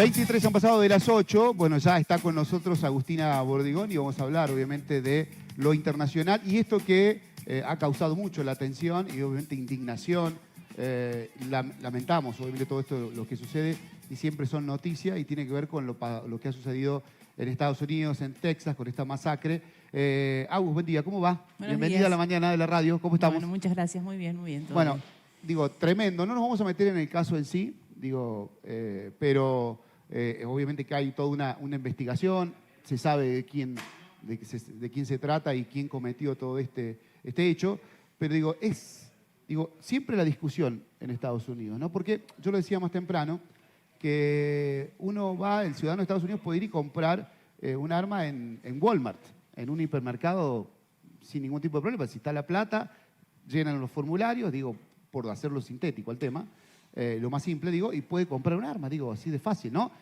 23 han pasado de las 8. Bueno, ya está con nosotros Agustina Bordigón y vamos a hablar, obviamente, de lo internacional y esto que ha causado mucho la atención y, obviamente, indignación. Lamentamos, obviamente, todo esto, lo que sucede y siempre son noticias y tiene que ver con lo que ha sucedido en Estados Unidos, en Texas, con esta masacre. Agus, buen día, ¿cómo va? Buenos Bienvenida días. a la mañana de la radio, ¿cómo estamos? Bueno, muchas gracias, muy bien, todo Bueno, bien. digo, tremendo. No nos vamos a meter en el caso en sí, digo, pero obviamente que hay toda una investigación, se sabe de quién se trata y quién cometió todo este hecho, pero digo, siempre la discusión en Estados Unidos, ¿no? Porque yo lo decía más temprano, que el ciudadano de Estados Unidos puede ir y comprar un arma en Walmart, en un hipermercado sin ningún tipo de problema. Si está la plata, llenan los formularios, digo, por hacerlo sintético al tema, lo más simple, digo, y puede comprar un arma, digo, así de fácil, ¿no?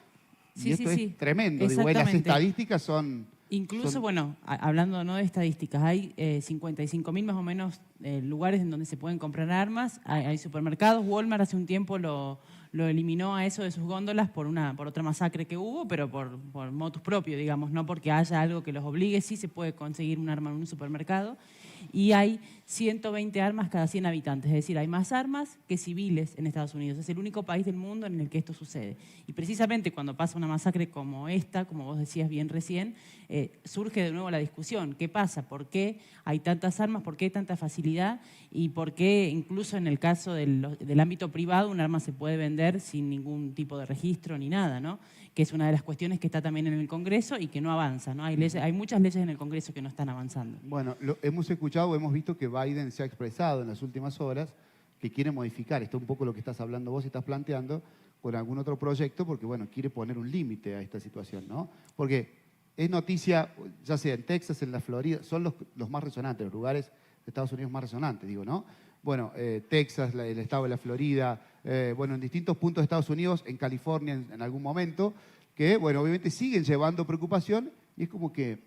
Sí, y esto sí, es tremendo, digo, las exactamente. estadísticas son... Incluso, bueno, hablando no de estadísticas, hay 55.000 más o menos lugares en donde se pueden comprar armas, hay supermercados. Walmart hace un tiempo lo eliminó a eso de sus góndolas por otra masacre que hubo, pero por motus propio, digamos, no porque haya algo que los obligue. Sí se puede conseguir un arma en un supermercado y hay 120 armas cada 100 habitantes, es decir, hay más armas que civiles en Estados Unidos. Es el único país del mundo en el que esto sucede. Y precisamente cuando pasa una masacre como esta, como vos decías bien recién, surge de nuevo la discusión. ¿Qué pasa? ¿Por qué hay tantas armas? ¿Por qué hay tanta facilidad? ¿Y por qué incluso en el caso del ámbito privado un arma se puede vender sin ningún tipo de registro ni nada, ¿no? Que es una de las cuestiones que está también en el Congreso y que no avanza, ¿no? Hay muchas leyes en el Congreso que no están avanzando. Bueno, hemos escuchado, hemos visto que Biden se ha expresado en las últimas horas que quiere modificar, esto es un poco lo que estás hablando vos y estás planteando, con algún otro proyecto, porque bueno, quiere poner un límite a esta situación, ¿no? Porque es noticia, ya sea en Texas, en la Florida, son los más resonantes, los lugares de Estados Unidos más resonantes, digo, ¿no? Bueno, Texas, el estado de la Florida, bueno, en distintos puntos de Estados Unidos, en California en algún momento, que, bueno, obviamente siguen llevando preocupación y es como que,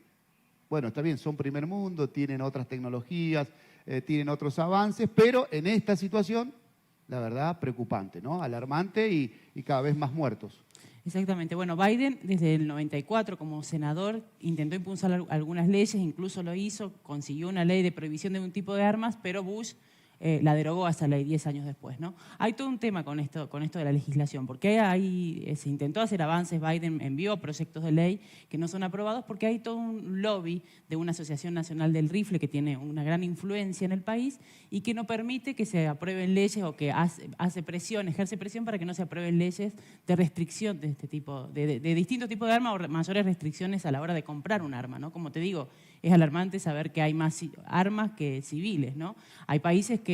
bueno, está bien, son primer mundo, tienen otras tecnologías, tienen otros avances, pero en esta situación, la verdad, preocupante, ¿no? Alarmante y cada vez más muertos. Exactamente. Bueno, Biden desde el 94 como senador intentó impulsar algunas leyes, incluso lo hizo, consiguió una ley de prohibición de un tipo de armas, pero Bush la derogó esa ley 10 años después, ¿no? Hay todo un tema con esto de la legislación, porque se intentó hacer avances, Biden envió proyectos de ley que no son aprobados porque hay todo un lobby de una Asociación Nacional del Rifle que tiene una gran influencia en el país y que no permite que se aprueben leyes o que ejerce presión para que no se aprueben leyes de restricción de este tipo, de distintos tipos de armas o mayores restricciones a la hora de comprar un arma, ¿no? Como te digo, es alarmante saber que hay más armas que civiles, ¿no? Hay países que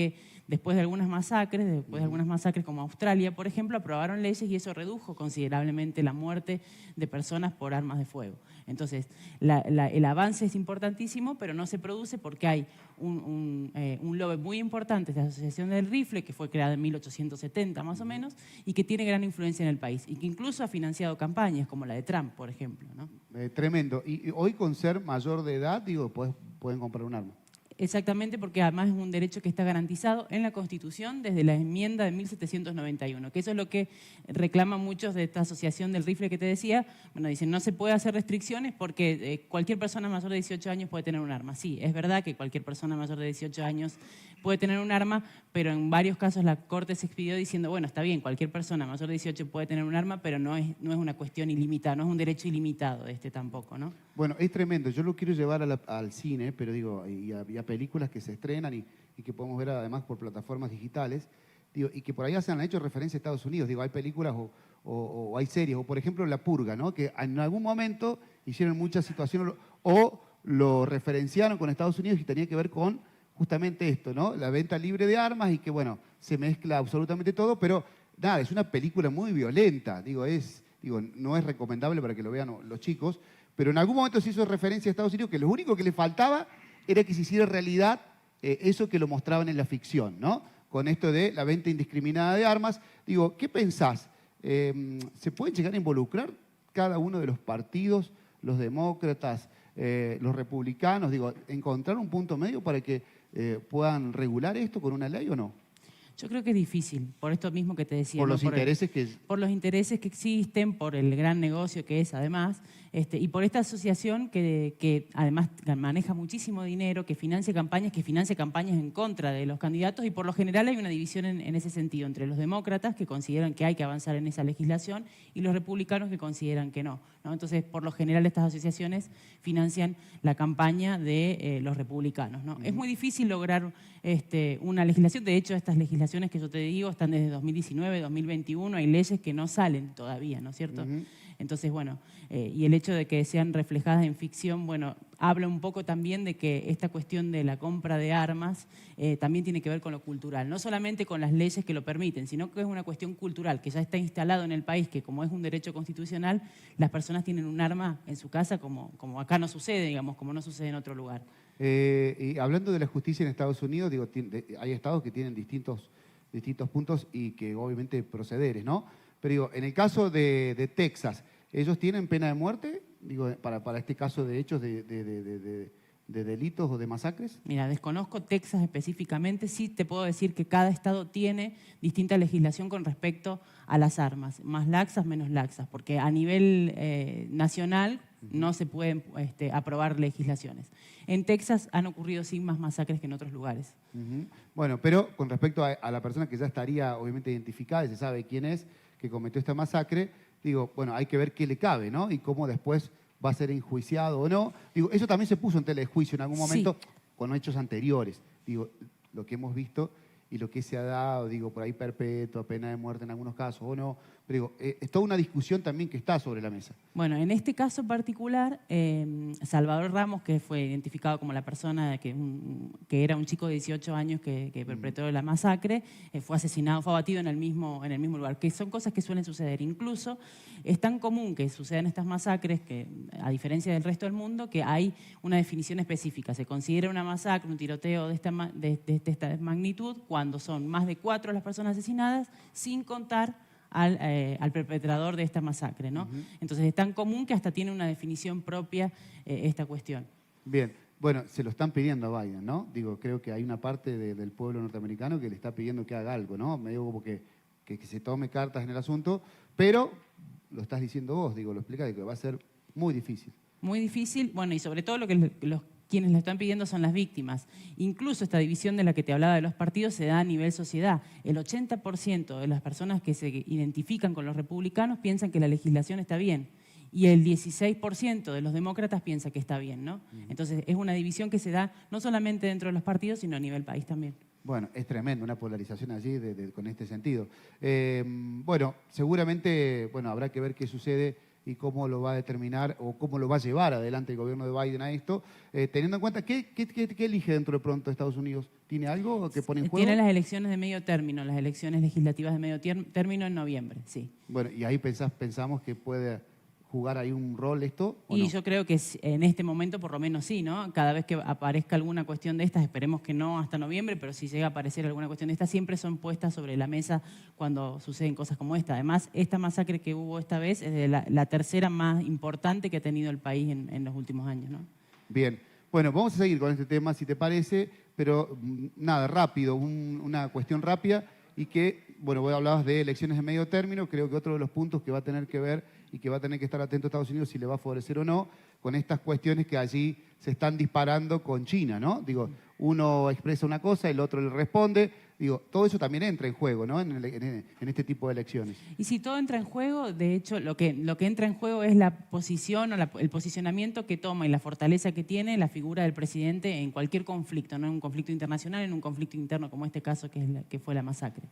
después de algunas masacres como Australia, por ejemplo, aprobaron leyes y eso redujo considerablemente la muerte de personas por armas de fuego. Entonces, el avance es importantísimo, pero no se produce porque hay un lobby muy importante de la Asociación del Rifle, que fue creada en 1870 más o menos, y que tiene gran influencia en el país, y que incluso ha financiado campañas como la de Trump, por ejemplo, ¿no? Tremendo. Y hoy con ser mayor de edad, digo, pueden comprar un arma. Exactamente, porque además es un derecho que está garantizado en la Constitución desde la enmienda de 1791, que eso es lo que reclaman muchos de esta asociación del rifle que te decía. Bueno, dicen, no se puede hacer restricciones porque cualquier persona mayor de 18 años puede tener un arma. Sí, es verdad que cualquier persona mayor de 18 años puede tener un arma, pero en varios casos la Corte se expidió diciendo, bueno, está bien, cualquier persona mayor de 18 puede tener un arma, pero no es una cuestión ilimitada, no es un derecho ilimitado tampoco, ¿no? Bueno, es tremendo. Yo lo quiero llevar al cine, pero digo, y a películas que se estrenan y que podemos ver además por plataformas digitales, digo, y que por allá se han hecho referencia a Estados Unidos. Digo, hay películas o hay series, o por ejemplo La Purga, ¿no? Que en algún momento hicieron muchas situaciones o lo referenciaron con Estados Unidos y tenía que ver con justamente esto, ¿no? La venta libre de armas y que, bueno, se mezcla absolutamente todo, pero nada, es una película muy violenta. Digo, no es recomendable para que lo vean los chicos, pero en algún momento se hizo referencia a Estados Unidos que lo único que le faltaba era que se hiciera realidad eso que lo mostraban en la ficción, ¿no? Con esto de la venta indiscriminada de armas. Digo, ¿qué pensás? ¿Se pueden llegar a involucrar cada uno de los partidos, los demócratas, los republicanos? Digo, ¿encontrar un punto medio para que puedan regular esto con una ley o no? Yo creo que es difícil, por esto mismo que te decía. Por ¿no? los intereses que... Por los intereses que existen, por el gran negocio que es además, y por esta asociación que además maneja muchísimo dinero, que financia campañas en contra de los candidatos, y por lo general hay una división en ese sentido entre los demócratas, que consideran que hay que avanzar en esa legislación, y los republicanos, que consideran que no. Entonces, por lo general, estas asociaciones financian la campaña de los republicanos, ¿no? Es muy difícil lograr una legislación. De hecho, estas legislaciones que yo te digo están desde 2019, 2021, hay leyes que no salen todavía, ¿no es cierto? Entonces, bueno, y el hecho de que sean reflejadas en ficción, bueno, habla un poco también de que esta cuestión de la compra de armas también tiene que ver con lo cultural, no solamente con las leyes que lo permiten, sino que es una cuestión cultural, que ya está instalado en el país, que como es un derecho constitucional, las personas tienen un arma en su casa, como acá no sucede, digamos, como no sucede en otro lugar. Y hablando de la justicia en Estados Unidos, digo, hay estados que tienen distintos puntos y que obviamente procederes, ¿no? Pero digo, en el caso de Texas, ¿ellos tienen pena de muerte? Digo, para este caso de hechos de delitos o de masacres. Mira, desconozco Texas específicamente, sí te puedo decir que cada estado tiene distinta legislación con respecto a las armas, más laxas, menos laxas, porque a nivel nacional no se pueden aprobar legislaciones. En Texas han ocurrido sí más masacres que en otros lugares. Bueno, pero con respecto a la persona que ya estaría obviamente identificada y se sabe quién es, que cometió esta masacre, digo, bueno, hay que ver qué le cabe, ¿no? Y cómo después va a ser enjuiciado o no. Digo, eso también se puso en tela de juicio en algún momento con hechos anteriores. Digo, lo que hemos visto y lo que se ha dado, digo, por ahí perpetua, pena de muerte en algunos casos o no. Pero digo, es toda una discusión también que está sobre la mesa. Bueno, en este caso particular, Salvador Ramos, que fue identificado como la persona que era un chico de 18 años que perpetró la masacre, fue asesinado, fue abatido en el mismo lugar, que son cosas que suelen suceder. Incluso es tan común que sucedan estas masacres, que a diferencia del resto del mundo, que hay una definición específica. Se considera una masacre, un tiroteo de esta magnitud, cuando son más de 4 las personas asesinadas, sin contar al perpetrador de esta masacre, ¿no? Entonces es tan común que hasta tiene una definición propia esta cuestión. Bien, bueno, se lo están pidiendo a Biden, ¿no? Digo, creo que hay una parte del pueblo norteamericano que le está pidiendo que haga algo, ¿no? Medio como que se tome cartas en el asunto, pero lo estás diciendo vos, digo, lo explicás, que va a ser muy difícil. Muy difícil, bueno, y sobre todo quienes lo están pidiendo son las víctimas. Incluso esta división de la que te hablaba de los partidos se da a nivel sociedad. El 80% de las personas que se identifican con los republicanos piensan que la legislación está bien y el 16% de los demócratas piensa que está bien, ¿no? Entonces es una división que se da no solamente dentro de los partidos, sino a nivel país también. Bueno, es tremendo una polarización allí con este sentido. Bueno, seguramente habrá que ver qué sucede y cómo lo va a determinar o cómo lo va a llevar adelante el gobierno de Biden a esto, teniendo en cuenta, ¿qué elige dentro de pronto Estados Unidos? ¿Tiene algo que pone en juego? Tiene las elecciones de medio término, las elecciones legislativas de medio término en noviembre, sí. Bueno, y ahí pensamos que puede jugar ahí un rol esto, ¿o y no? Yo creo que en este momento por lo menos sí, ¿no? Cada vez que aparezca alguna cuestión de estas, esperemos que no hasta noviembre, pero si llega a aparecer alguna cuestión de estas, siempre son puestas sobre la mesa cuando suceden cosas como esta. Además, esta masacre que hubo esta vez es la tercera más importante que ha tenido el país en los últimos años, ¿no? Bien, bueno, vamos a seguir con este tema, si te parece, pero nada, rápido, una cuestión rápida y que, bueno, vos hablabas de elecciones de medio término, creo que otro de los puntos que va a tener que ver y que va a tener que estar atento a Estados Unidos si le va a favorecer o no, con estas cuestiones que allí se están disparando con China, ¿no? Digo, uno expresa una cosa, el otro le responde, digo, todo eso también entra en juego, ¿no? En este tipo de elecciones. Y si todo entra en juego, de hecho, lo que entra en juego es la posición o el posicionamiento que toma y la fortaleza que tiene la figura del presidente en cualquier conflicto, no en un conflicto internacional, en un conflicto interno como este caso que fue la masacre.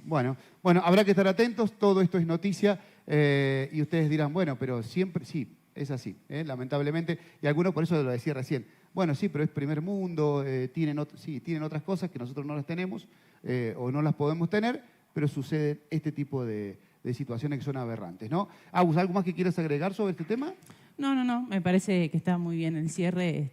Bueno, habrá que estar atentos, todo esto es noticia y ustedes dirán, bueno, pero siempre, sí, es así, lamentablemente, y algunos por eso lo decía recién, bueno, sí, pero es primer mundo, tienen otras cosas que nosotros no las tenemos o no las podemos tener, pero sucede este tipo de situaciones que son aberrantes, ¿no? Agus, ¿algo más que quieras agregar sobre este tema? No, me parece que está muy bien el cierre.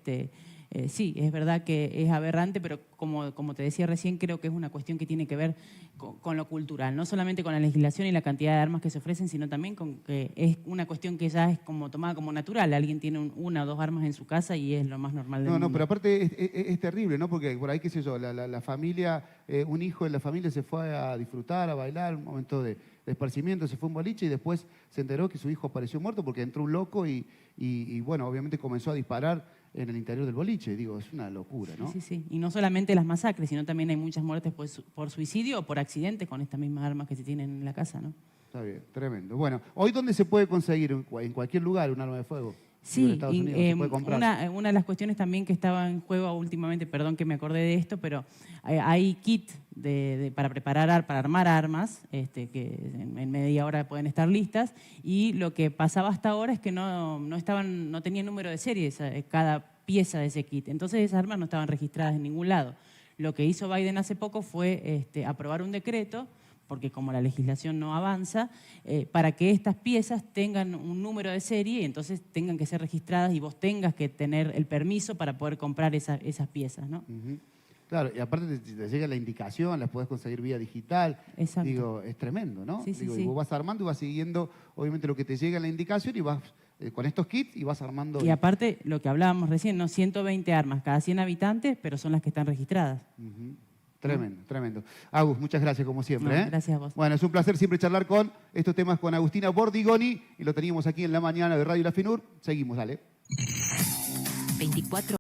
sí, es verdad que es aberrante, pero como te decía recién, creo que es una cuestión que tiene que ver con lo cultural, no solamente con la legislación y la cantidad de armas que se ofrecen, sino también con que es una cuestión que ya es como tomada como natural. Alguien tiene una o dos armas en su casa y es lo más normal del mundo. No, pero aparte es terrible, ¿no? Porque por ahí, qué sé yo, la familia, un hijo de la familia se fue a disfrutar, a bailar, un momento de esparcimiento, se fue a un boliche y después se enteró que su hijo apareció muerto porque entró un loco y bueno, obviamente comenzó a disparar en el interior del boliche. Digo, es una locura, ¿no? Sí, sí, sí. Y no solamente las masacres, sino también hay muchas muertes por suicidio o por accidentes con estas mismas armas que se tienen en la casa, ¿no? Está bien, tremendo. Bueno, ¿hoy dónde se puede conseguir? En cualquier lugar un arma de fuego. En Sí, Estados Unidos se puede comprar. una de las cuestiones también que estaba en juego últimamente, perdón que me acordé de esto, pero hay kit para preparar, para armar armas, que en media hora pueden estar listas, y lo que pasaba hasta ahora es que no tenía número de serie cada pieza de ese kit, entonces esas armas no estaban registradas en ningún lado. Lo que hizo Biden hace poco fue aprobar un decreto, porque como la legislación no avanza, para que estas piezas tengan un número de serie y entonces tengan que ser registradas y vos tengas que tener el permiso para poder comprar esas piezas, ¿no? Uh-huh. Claro, y aparte te llega la indicación, las podés conseguir vía digital. Exacto. Digo, es tremendo, ¿no? Sí, sí, Digo, sí. Y vos vas armando y vas siguiendo, obviamente, lo que te llega en la indicación y vas con estos kits y vas armando. Y aparte, lo que hablábamos recién, ¿no? 120 armas cada 100 habitantes, pero son las que están registradas. Uh-huh. Tremendo, tremendo. Agus, muchas gracias como siempre. No, gracias a vos. Bueno, es un placer siempre charlar con estos temas con Agustina Bordigoni y lo teníamos aquí en la mañana de Radio La Finur. Seguimos, dale. 24